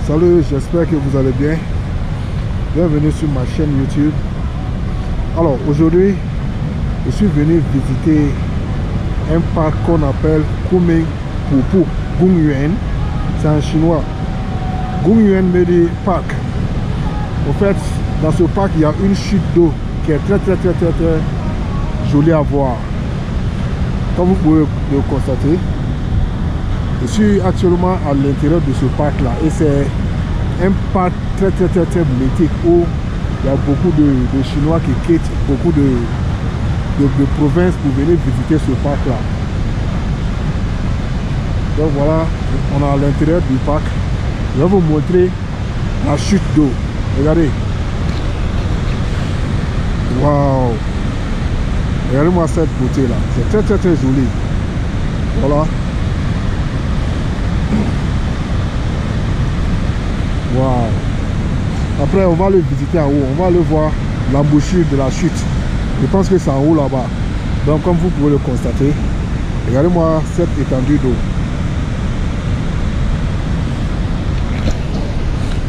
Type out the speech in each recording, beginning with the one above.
Salut, j'espère que vous allez bien. Bienvenue sur ma chaîne YouTube. Alors aujourd'hui, je suis venu visiter un parc qu'on appelle Kunming Pupu Gungyuan. C'est en chinois. Gungyuan Medi Park. En fait, dans ce parc, il y a une chute d'eau qui est très jolie à voir. Comme vous pouvez le constater, je suis actuellement à l'intérieur de ce parc là et c'est un parc très mythique où il y a beaucoup de Chinois qui quittent beaucoup de provinces pour venir visiter ce parc là. Donc voilà, on est à l'intérieur du parc. Je vais vous montrer la chute d'eau. Regardez. Waouh! Regardez-moi cette beauté là. C'est très joli. Voilà. Waouh! Après, on va aller visiter en haut. On va aller voir l'embouchure de la chute. Je pense que c'est en haut là-bas. Donc, comme vous pouvez le constater, regardez-moi cette étendue d'eau.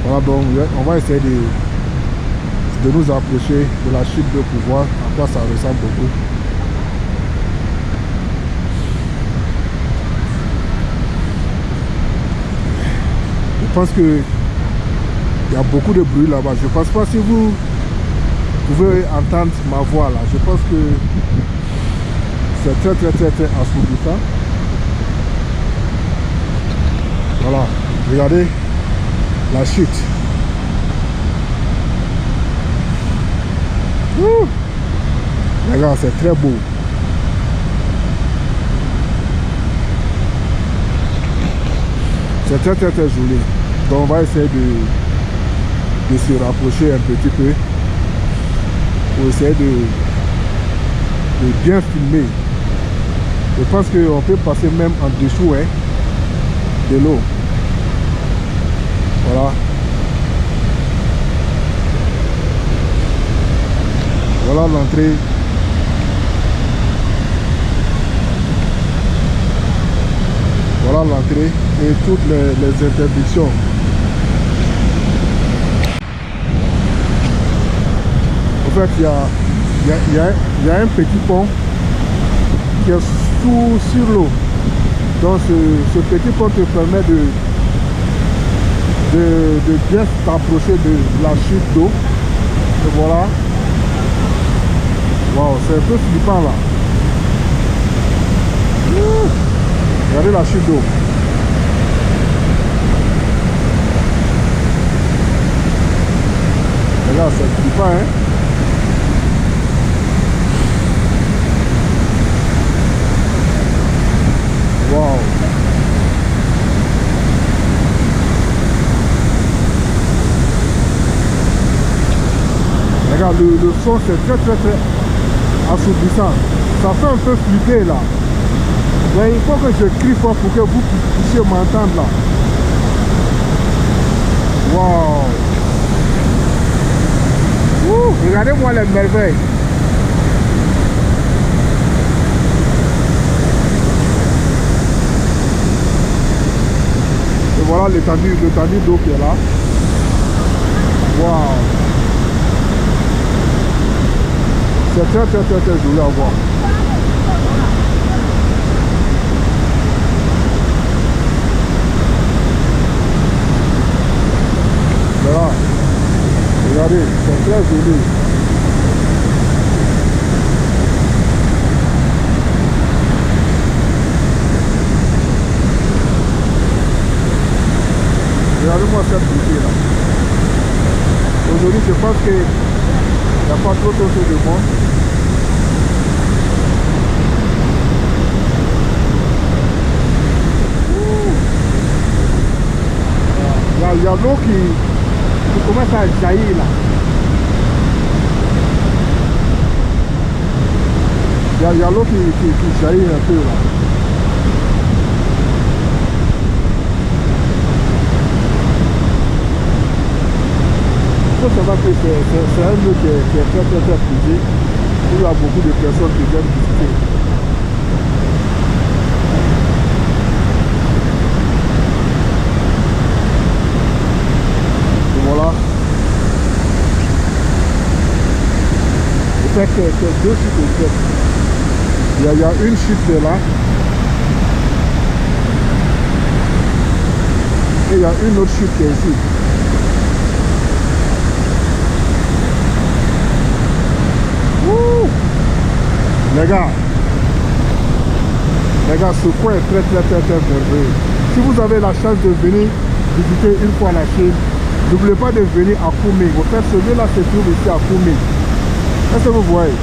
Voilà, donc on va essayer de nous approcher de la chute d'eau pour voir à quoi ça ressemble beaucoup. Je pense que il y a beaucoup de bruit là-bas. Je ne pense pas si vous pouvez entendre ma voix là. Je pense que c'est très assourdissant. Voilà, regardez la chute. Ouh. Regarde, c'est très beau. C'est très joli. Donc on va essayer de se rapprocher un petit peu pour essayer de bien filmer. Je pense qu'on peut passer même en dessous de l'eau. Voilà. Voilà l'entrée. Voilà l'entrée et toutes les interdictions. En fait, il y a un petit pont qui est sur l'eau. Donc ce petit pont te permet de bien t'approcher de la chute d'eau. Et voilà. Wow, c'est un peu flippant là. Regardez la chute d'eau. Regarde, c'est flippant, hein. Wow. Regarde, le son c'est très assourdissant. Ça fait un peu flipper là. Mais il faut que je crie fort pour que vous puissiez m'entendre là. Wow. Regardez-moi les merveilles. Et voilà l'étendue d'eau qui est là. Wow. C'est très joli à voir. Voilà. Regardez, c'est très joli. Regardez-moi cette beauté là. Aujourd'hui, je pense qu'il n'y a pas trop de monde. Il y a l'eau qui commence à jaillir là. Il y a l'eau qui jaillit un peu là. Il faut savoir que c'est un lieu qui est très prisé, où il y a beaucoup de personnes qui viennent visiter. fait que deux chutes de fait. Il y a une chute de là. Et il y a une autre chute qui est ici. Ouh. Les gars, ce coin est très merveilleux. Si vous avez la chance de venir visiter une fois la Chine, n'oubliez pas de venir à Kunming. Au fait, celui-là se trouve ici à Kunming. Est-ce que vous voyez?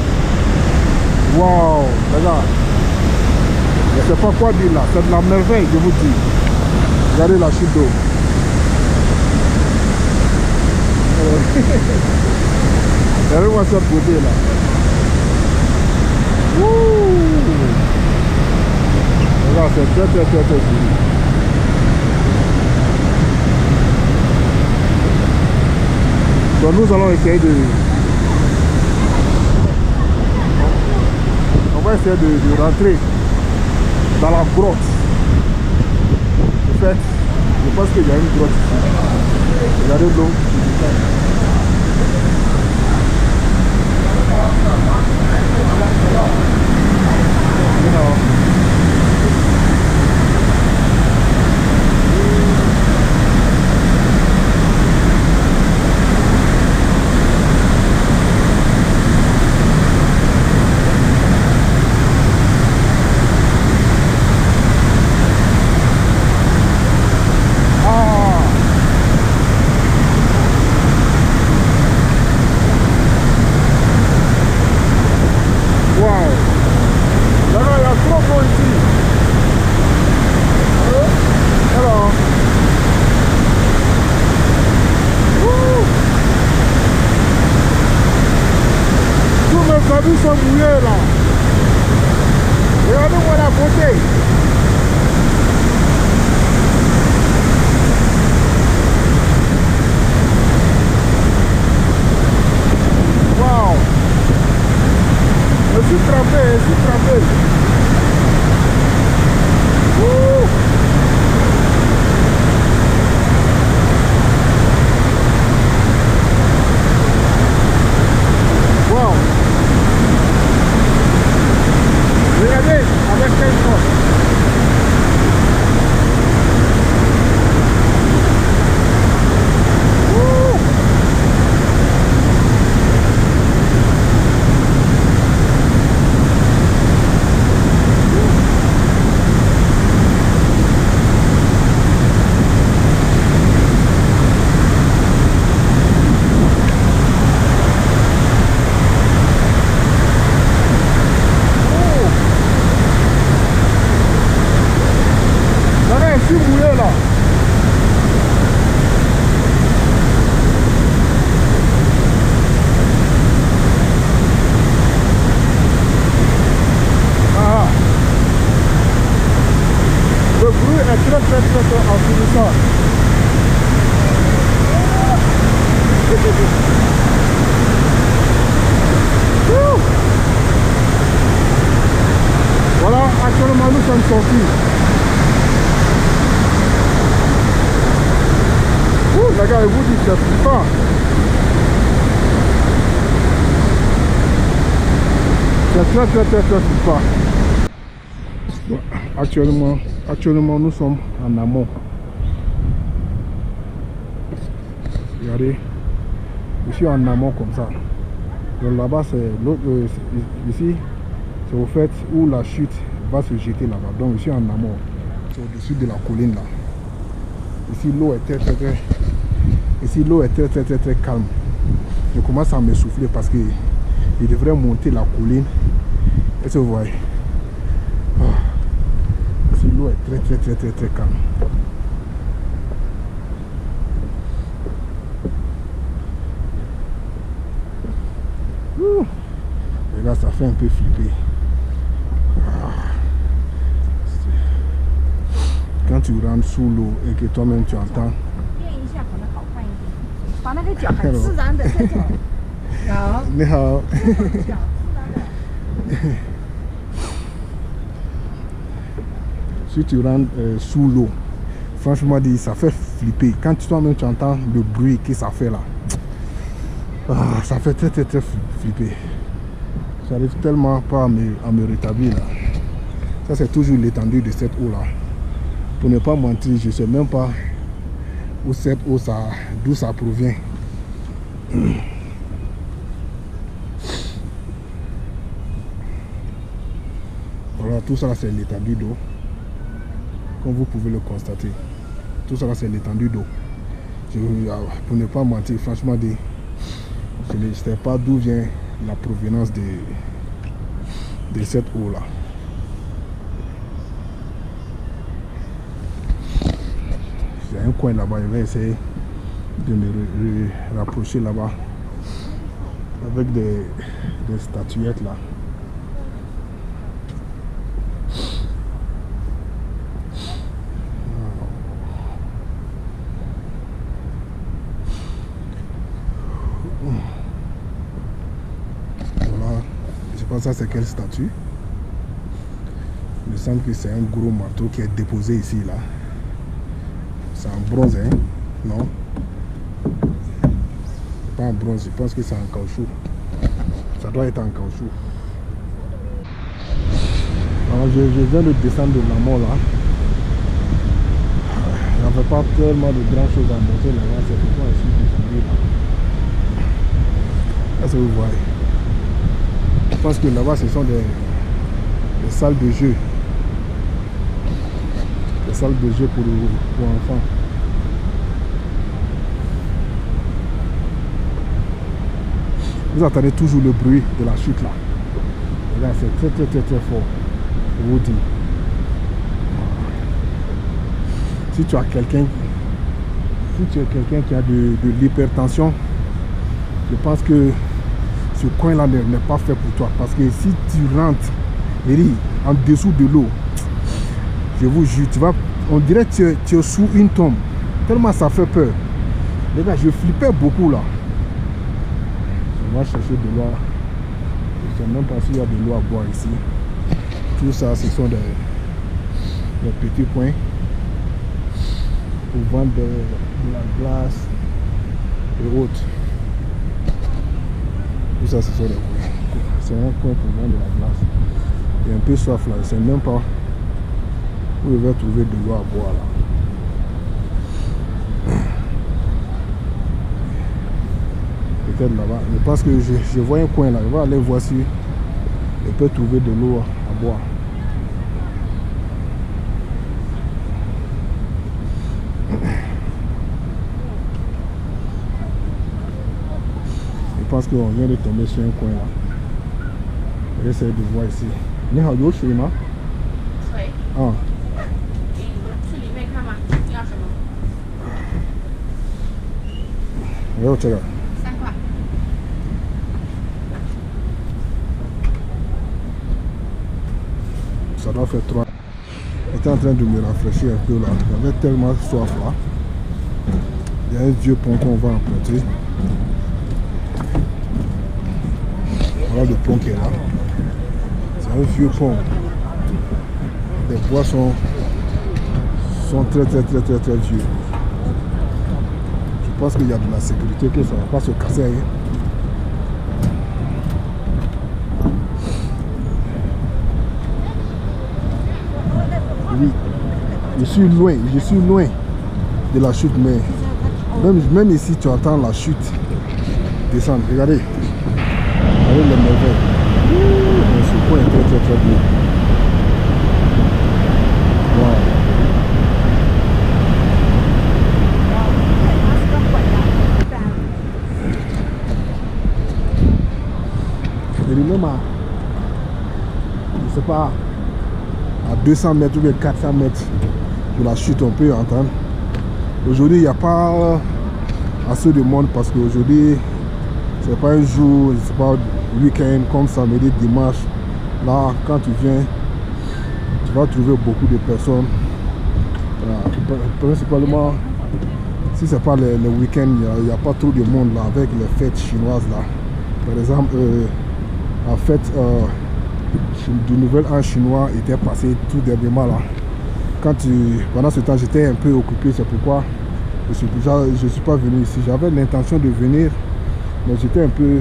Waouh, les gars. Je ne sais pas quoi dire là. C'est de la merveille, je vous dis. Regardez la chute d'eau. Regardez-moi cette beauté là. Regarde, c'est très joli. Donc nous allons essayer de... On va essayer de rentrer dans la grotte. En fait, je pense qu'il y a une grotte ici. Regardez l'eau. Ils sont mouillés là. Regardez-moi la beauté. Waouh. Je suis trempé, Wow. Regardez, avec quelle force. Voilà, actuellement nous sommes sortis. Les gars, je vous dis, c'est flippant. C'est très flippant. Actuellement, nous sommes en amont. Regardez, je suis en amont comme ça. Donc là-bas, c'est l'autre. Ici, c'est au fait où la chute va se jeter là-bas. Donc je suis en amont. C'est au-dessus de la colline là. Ici, l'eau est très calme. Je commence à m'essouffler parce que je devrais monter la colline. Est-ce que vous voyez? Ici, l'eau est très calme. Et là, ça fait un peu flipper. Quand tu rentres sous l'eau et que toi-même tu entends. Si tu rentres sous l'eau, franchement dit, ça fait flipper. Quand toi-même tu entends le bruit que ça fait là, ça fait très flipper. j'arrive tellement pas à me rétablir là. Ça c'est toujours l'étendue de cette eau là. Pour ne pas mentir, je sais même pas où cette eau d'où ça provient. Voilà, tout ça c'est l'étendue d'eau. Comme vous pouvez le constater. Tout ça c'est l'étendue d'eau. Pour ne pas mentir, franchement, je ne sais pas d'où vient la provenance de cette eau là. Il y a un coin là-bas, je vais essayer de me rapprocher là-bas avec des statuettes là. Voilà, je pense que ça c'est quelle statue? Il me semble que c'est un gros marteau qui est déposé ici là. C'est en bronze, hein? Non? C'est pas en bronze, je pense que c'est en caoutchouc. Ça doit être en caoutchouc. Alors je viens de descendre de l'amont là. Il n'y avait pas tellement de grandes choses à monter là-bas, c'est pourquoi je suis descendu là. Là, ça vous voyez. Je pense que là-bas ce sont des salles de jeu. Des salles de jeu pour enfants. Vous entendez toujours le bruit de la chute là. Et là c'est très fort. Je vous dis. Si tu es quelqu'un qui a de l'hypertension, je pense que ce coin là n'est pas fait pour toi. Parce que si tu rentres en dessous de l'eau, je vous jure, on dirait que tu es sous une tombe. Tellement ça fait peur. Les gars, je flippais beaucoup là. On va chercher de l'eau. Je ne sais même pas s'il y a de l'eau à boire ici. Tout ça, ce sont des petits coins pour vendre de la glace et autres. Tout ça, ce sont des coins. C'est un coin pour vendre de la glace. Il y a un peu soif là. Je ne sais même pas où je vais trouver de l'eau à boire là. Peut-être là-bas. Je pense que je vois un coin là. Je vais aller voir si je peux trouver de l'eau à boire. Je pense qu'on vient de tomber sur un coin là. Je vais essayer de voir ici. Ni hao yo shui ma? Shui. Ah. 去里面看吗？要什么没有这个。 ？3块。Ça doit faire 3. J'étais en train de me rafraîchir un peu là. J'avais tellement soif là. Il y a un vieux pont qu'on va emprunter. Voilà le pont qui est là. C'est un vieux pont. Les bois sont très vieux. Je pense qu'il y a de la sécurité, que ça ne va pas se casser. Hein. Oui, je suis loin de la chute, mais même ici tu entends la chute descendre. Regardez, regardez les merveilles. Ce coin est très beau. Wow. Et même je sais pas, à 200 mètres ou bien 400 mètres de la chute, on peut entendre. Aujourd'hui, il n'y a pas assez de monde parce qu'aujourd'hui, c'est pas un jour, c'est pas un week-end comme samedi, dimanche. Là, quand tu viens, tu vas trouver beaucoup de personnes. Voilà. Principalement, si c'est pas le week-end, il n'y a pas trop de monde là avec les fêtes chinoises là. Par exemple, la fête du nouvel an chinois était passé tout dernièrement là. Pendant ce temps, j'étais un peu occupé, c'est pourquoi je suis pas venu ici. J'avais l'intention de venir, mais j'étais un peu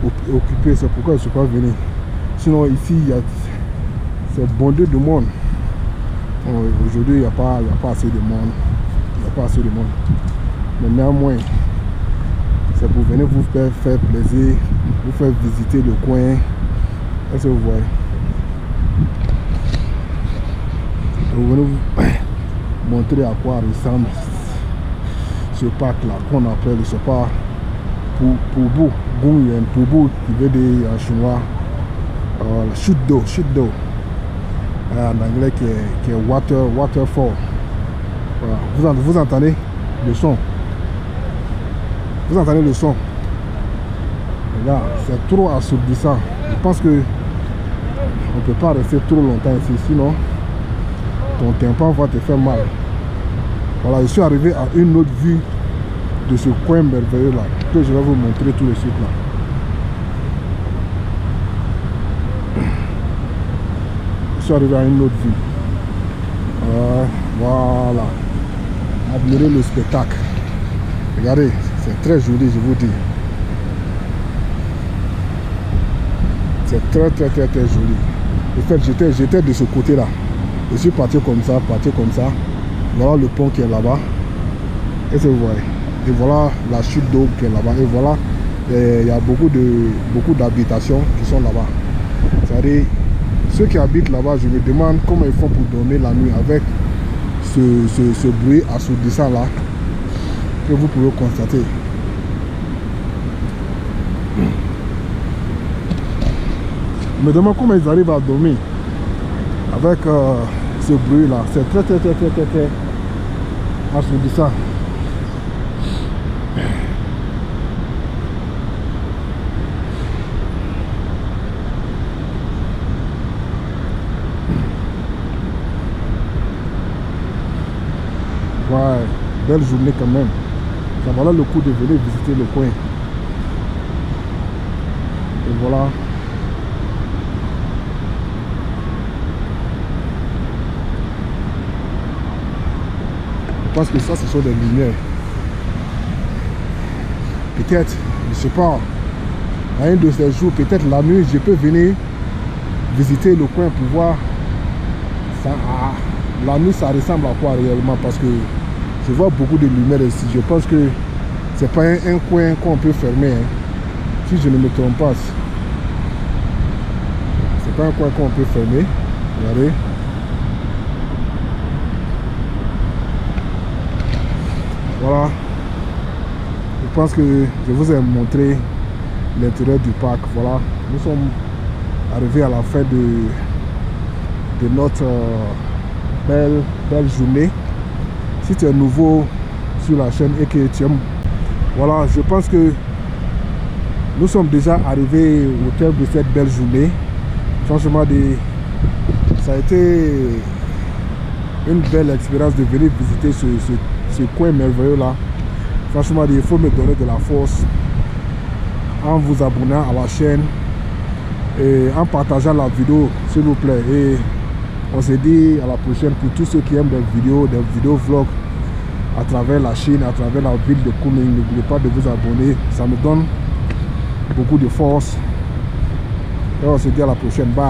occupé, c'est pourquoi je ne suis pas venu. Sinon ici, c'est bondé de monde. Aujourd'hui, il n'y a pas assez de monde. Il n'y a pas assez de monde. Mais néanmoins, c'est pour venir vous faire plaisir, vous faire visiter le coin. Est-ce que vous voyez? Vous venez vous montrer à quoi ressemble ce parc là qu'on appelle, je sais pas, Pubu, Pubu qui veut dire en chinois chute d'eau, en anglais qui est waterfall. Voilà. Vous entendez le son? Vous entendez le son? Là, c'est trop assourdissant. Je pense que on ne peut pas rester trop longtemps ici, sinon ton tympan va te faire mal. Voilà, je suis arrivé à une autre vue de ce coin merveilleux là, que je vais vous montrer tout de suite là. Je suis arrivé à une autre vue. Voilà. Admirez le spectacle. Regardez, c'est très joli, je vous dis. C'est très joli. En fait, j'étais de ce côté là. Je suis parti comme ça. Voilà le pont qui est là-bas. Est-ce que vous voyez? Et voilà la chute d'eau qui est là-bas. Et voilà, il y a beaucoup d'habitations qui sont là-bas. C'est-à-dire, ceux qui habitent là-bas, je me demande comment ils font pour dormir la nuit avec ce bruit assourdissant là que vous pouvez constater. Je me demande comment ils arrivent à dormir avec ce bruit là. C'est très assourdissant. Ouais, belle journée quand même. Ça valait le coup de venir visiter le coin. Et voilà. Je pense que ça, ce sont des lumières. Peut-être, je ne sais pas, à un de ces jours, peut-être la nuit, je peux venir visiter le coin pour voir ça. La nuit, ça ressemble à quoi réellement? Parce que je vois beaucoup de lumière ici. Je pense que c'est pas un coin qu'on peut fermer. Hein. Si je ne me trompe pas. C'est pas un coin qu'on peut fermer. Regardez. Voilà. Je pense que je vous ai montré l'intérieur du parc. Voilà. Nous sommes arrivés à la fin de notre belle journée. Si tu es nouveau sur la chaîne et que tu aimes, voilà, je pense que nous sommes déjà arrivés au terme de cette belle journée. Franchement, ça a été une belle expérience de venir visiter ce coin merveilleux là. Franchement, il faut me donner de la force en vous abonnant à la chaîne et en partageant la vidéo, s'il vous plaît. Et on se dit à la prochaine pour tous ceux qui aiment des vidéos vlogs à travers la Chine, à travers la ville de Kunming. N'oubliez pas de vous abonner, ça me donne beaucoup de force. Et on se dit à la prochaine, bye.